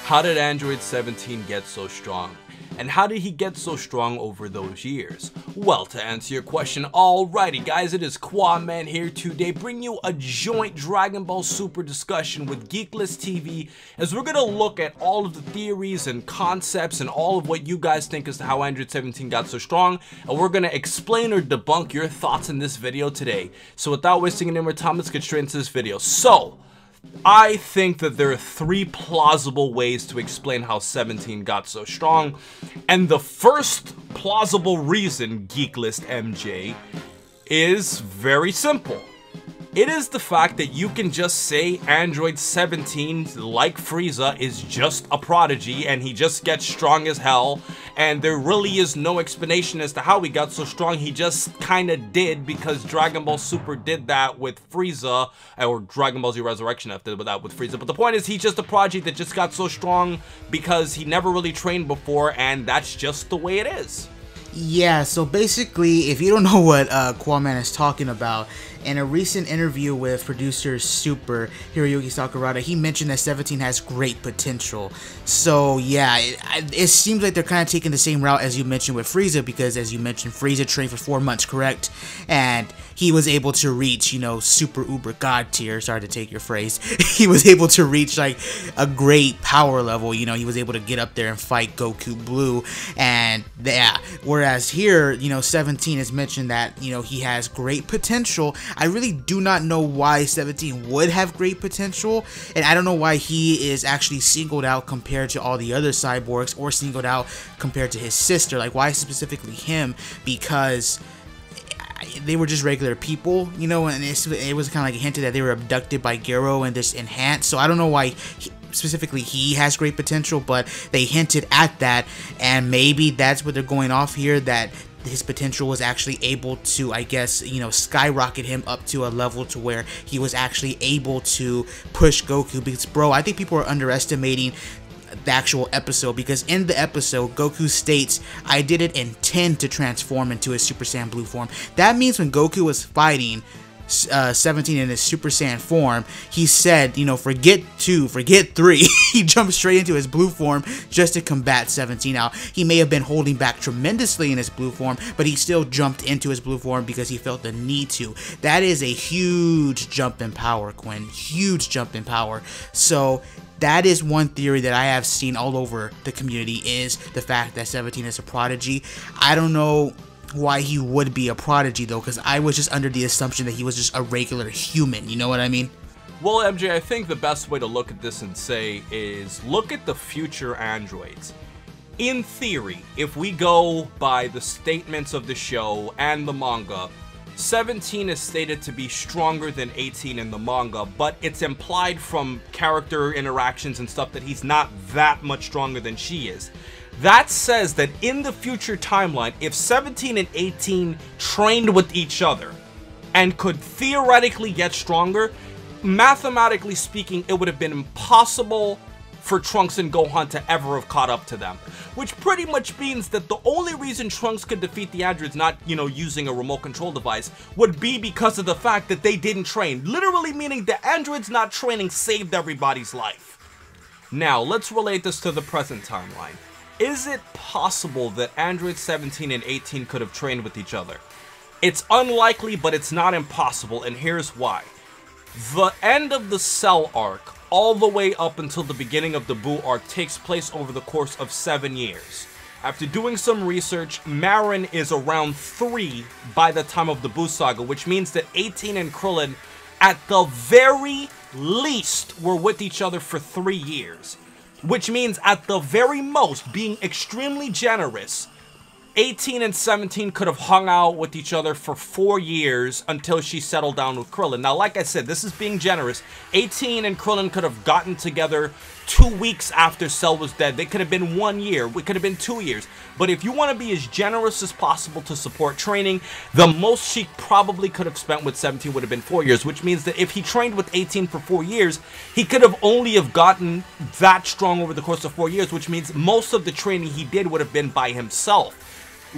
How did Android 17 get so strong? And how did he get so strong over those years? Well, to answer your question, alrighty guys, it is Qaaman here today, bringing you a joint Dragon Ball Super discussion with Geeklist TV, as we're gonna look at all of the theories and concepts and all of what you guys think as to how Android 17 got so strong, and we're gonna explain or debunk your thoughts in this video today. So without wasting any more time, let's get straight into this video. So, I think that there are three plausible ways to explain how 17 got so strong, and the first plausible reason, Geeklist MJ, is very simple. It is the fact that you can just say Android 17, like Frieza, is just a prodigy and he just gets strong as hell, and there really is no explanation as to how he got so strong. He just kinda did, because Dragon Ball Super did that with Frieza, or Dragon Ball Z Resurrection after that with Frieza. But the point is, he's just a prodigy that just got so strong because he never really trained before, and that's just the way it is. Yeah, so basically, if you don't know what Qaaman is talking about, in a recent interview with producer Super Hiroyuki Sakurada, he mentioned that 17 has great potential. So yeah, it seems like they're kind of taking the same route as you mentioned with Frieza, because as you mentioned, Frieza trained for 4 months, correct? And he was able to reach, you know, super uber god tier, sorry to take your phrase, he was able to reach like a great power level, you know, he was able to get up there and fight Goku Blue, and yeah, whereas here, you know, 17 has mentioned that, you know, he has great potential. I really do not know why 17 would have great potential, and I don't know why he is actually singled out compared to all the other cyborgs, or singled out compared to his sister. Like, why specifically him? Because they were just regular people, you know, and it was kind of like hinted that they were abducted by Gero and this enhanced. So I don't know why specifically he has great potential, but they hinted at that, and maybe that's what they're going off here, that his potential was actually able to, I guess, you know, skyrocket him up to a level to where he was actually able to push Goku. Because, bro, I think people are underestimating the actual episode, because in the episode, Goku states, "I didn't intend to transform into his Super Saiyan Blue form." That means when Goku was fighting 17 in his Super Saiyan form, he said, you know, forget 2, forget 3. He jumped straight into his blue form just to combat 17 out. He may have been holding back tremendously in his blue form, but he still jumped into his blue form because he felt the need to. That is a huge jump in power, Quinn. Huge jump in power. So that is one theory that I have seen all over the community, is the fact that 17 is a prodigy. I don't know why he would be a prodigy though, because I was just under the assumption that he was just a regular human, you know what I mean? Well, MJ, I think the best way to look at this and say is, look at the future androids. In theory, if we go by the statements of the show and the manga, 17 is stated to be stronger than 18 in the manga, but it's implied from character interactions and stuff that he's not that much stronger than she is. That says that in the future timeline, if 17 and 18 trained with each other and could theoretically get stronger, mathematically speaking, it would have been impossible for Trunks and Gohan to ever have caught up to them. Which pretty much means that the only reason Trunks could defeat the androids, not, you know, using a remote control device, would be because of the fact that they didn't train. Literally meaning the androids not training saved everybody's life. Now, let's relate this to the present timeline. Is it possible that Android 17 and 18 could have trained with each other? It's unlikely, but it's not impossible, and here's why. The end of the Cell arc, all the way up until the beginning of the Buu arc, takes place over the course of 7 years. After doing some research, Marin is around 3 by the time of the Buu saga, which means that 18 and Krillin, at the very least, were with each other for 3 years. Which means, at the very most, being extremely generous, 18 and 17 could have hung out with each other for 4 years until she settled down with Krillin. Now, like I said, this is being generous. 18 and Krillin could have gotten together 2 weeks after Cell was dead. They could have been 1 year. It could have been 2 years. But if you want to be as generous as possible to support training, the most she probably could have spent with 17 would have been 4 years, which means that if he trained with 18 for 4 years, he could have only have gotten that strong over the course of 4 years, which means most of the training he did would have been by himself.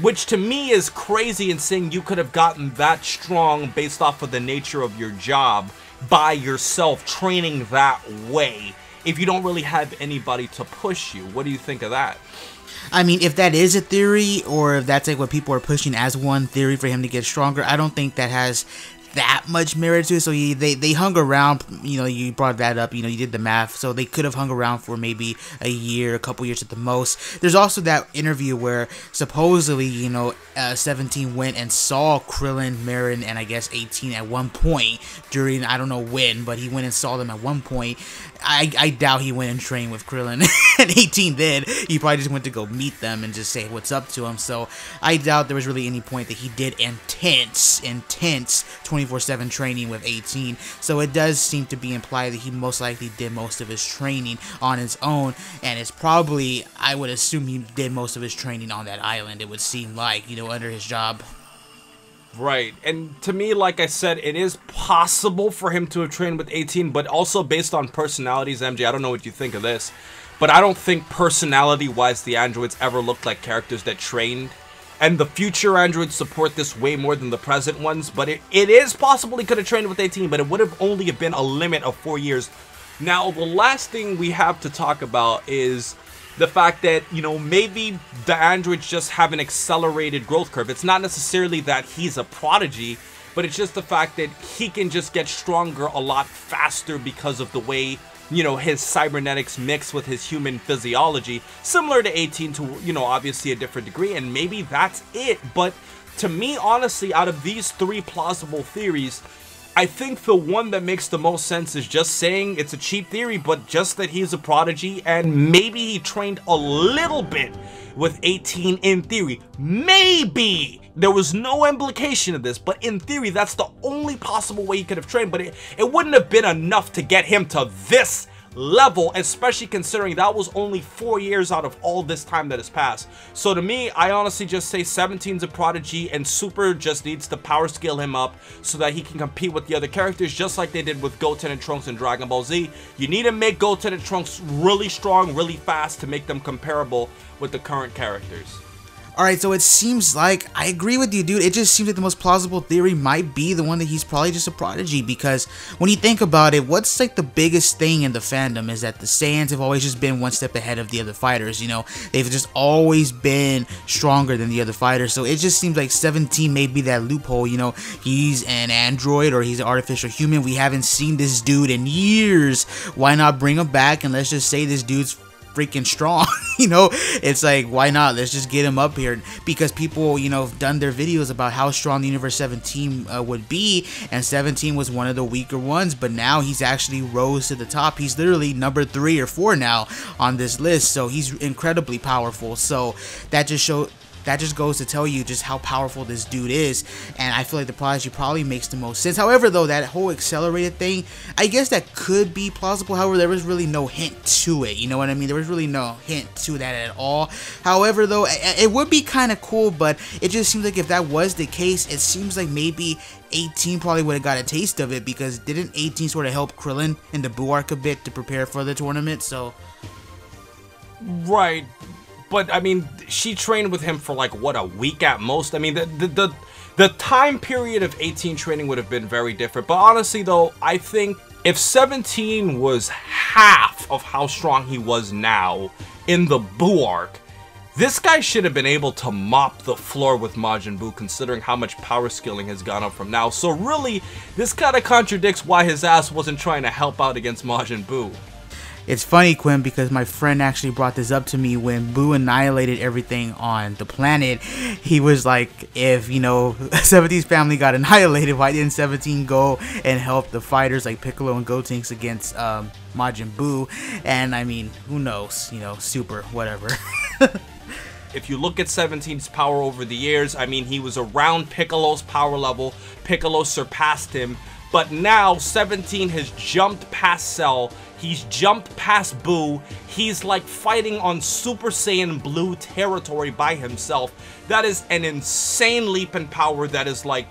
Which to me is crazy in saying you could have gotten that strong based off of the nature of your job by yourself, training that way. if you don't really have anybody to push you. What do you think of that? I mean, if that is a theory, or if that's like what people are pushing as one theory for him to get stronger, I don't think that has that much merit to it. So they hung around, you brought that up, you did the math, so they could have hung around for maybe a year, a couple years at the most. There's also that interview where supposedly 17 went and saw Krillin, Marin, and I guess 18 at one point during, I don't know when, but he went and saw them at one point. I doubt he went and trained with Krillin at 18 then. He probably just went to go meet them and just say what's up to him. So I doubt there was really any point that he did intense 24/7 training with 18. So it does seem to be implied that he most likely did most of his training on his own. And it's probably, I would assume he did most of his training on that island, it would seem like, under his job. Right, and to me, like I said, it is possible for him to have trained with 18, but also based on personalities, MJ, I don't know what you think of this, but I don't think personality-wise the androids ever looked like characters that trained, and the future androids support this way more than the present ones, but it is possible he could have trained with 18, but it would have only been a limit of 4 years. Now, the last thing we have to talk about is the fact that, maybe the androids just have an accelerated growth curve. It's not necessarily that he's a prodigy, but it's just the fact that he can just get stronger a lot faster because of the way, his cybernetics mix with his human physiology, similar to 18 to, obviously a different degree, and maybe that's it. But to me, honestly, out of these three plausible theories, I think the one that makes the most sense is just saying it's a cheap theory, but just that he's a prodigy and maybe he trained a little bit with 18 in theory. Maybe! There was no implication of this, but in theory, that's the only possible way he could have trained, but it wouldn't have been enough to get him to this level, especially considering that was only 4 years out of all this time that has passed. So to me, I honestly just say 17's a prodigy and Super just needs to power scale him up so that he can compete with the other characters, just like they did with Goten and Trunks in Dragon Ball Z. You need to make Goten and Trunks really strong, really fast to make them comparable with the current characters. Alright, so it seems like, I agree with you, dude. It just seems like the most plausible theory might be the one that he's probably just a prodigy, because when you think about it, what's like the biggest thing in the fandom is that the Saiyans have always just been one step ahead of the other fighters, They've just always been stronger than the other fighters, so it just seems like 17 may be that loophole, He's an android or he's an artificial human. We haven't seen this dude in years. Why not bring him back and let's just say this dude's freaking strong? It's like, why not? Let's just get him up here, because people have done their videos about how strong the Universe 17 would be, and 17 was one of the weaker ones, but now he's actually rose to the top. He's literally number 3 or 4 now on this list, so he's incredibly powerful. So that just goes to tell you just how powerful this dude is, and I feel like the prodigy probably makes the most sense. However, though, that whole accelerated thing, I guess that could be plausible. However, there was really no hint to it, you know what I mean? There was really no hint to that at all. However, though, it would be kind of cool, but it just seems like if that was the case, it seems like maybe 18 probably would have got a taste of it, because didn't 18 sort of help Krillin in the Buu arc a bit to prepare for the tournament? So right. But, I mean, she trained with him for, like, what, a week at most? I mean, the time period of 18 training would have been very different. But honestly, though, I think if 17 was half of how strong he was now in the Buu arc, this guy should have been able to mop the floor with Majin Buu, considering how much power scaling has gone up from now. So really, this kind of contradicts why his ass wasn't trying to help out against Majin Buu. It's funny, Quinn, because my friend actually brought this up to me when Buu annihilated everything on the planet. He was like, if, 17's family got annihilated, why didn't 17 go and help the fighters like Piccolo and Gotenks against Majin Buu? And I mean, who knows, Super, whatever. If you look at 17's power over the years, I mean, he was around Piccolo's power level. Piccolo surpassed him. But now 17 has jumped past Cell. He's jumped past Buu. He's like fighting on Super Saiyan Blue territory by himself. That is an insane leap in power that is like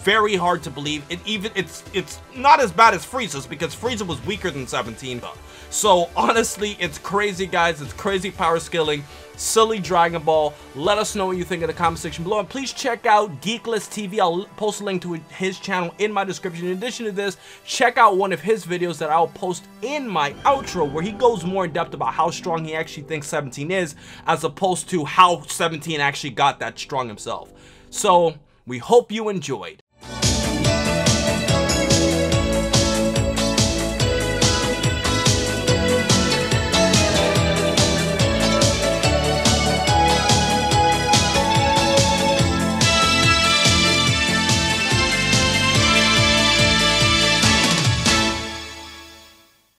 very hard to believe. It's not as bad as Frieza's, because Frieza was weaker than 17. So honestly, it's crazy, guys. It's crazy power scaling, silly Dragon Ball. Let us know what you think in the comment section below, and please check out Geeklist TV. I'll post a link to his channel in my description. In addition to this, check out one of his videos that I'll post in my outro, where he goes more in depth about how strong he actually thinks 17 is, as opposed to how 17 actually got that strong himself. So we hope you enjoyed.